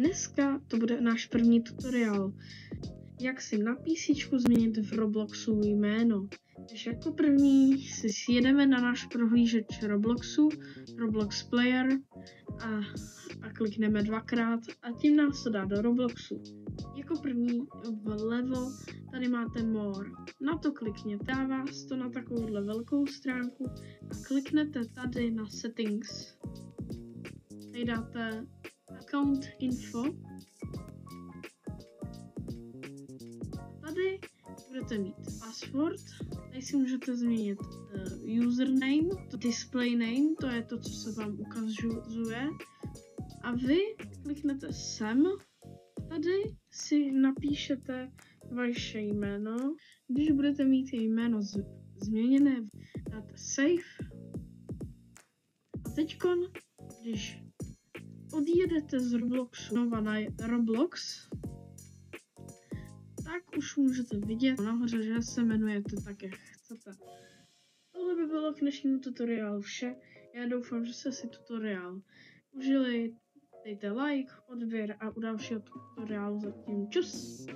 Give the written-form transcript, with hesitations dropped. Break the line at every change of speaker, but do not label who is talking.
Dneska to bude náš první tutoriál, jak si na PC změnit v Robloxu jméno. Takže jako první si sjedeme na náš prohlížeč Robloxu, Roblox Player a klikneme dvakrát a tím nás to dá do Robloxu. Jako první vlevo tady máte More. Na to klikněte, dá vás to na takovouhle velkou stránku a kliknete tady na Settings. Tady dáte Account Info. Tady budete mít password, tady si můžete změnit username, to display name, to je to, co se vám ukazuje. A vy kliknete sem, tady si napíšete vaše jméno. Když budete mít jméno změněné, dáte save. A teďkon, když odjedete z Robloxu znova na Roblox, tak už můžete vidět nahoře, že se jmenujete tak, jak chcete. Tohle by bylo k dnešnímu tutoriálu vše. Já doufám, že jste si tutoriál užili. Dejte like, odběr a u dalšího tutoriálu zatím čus!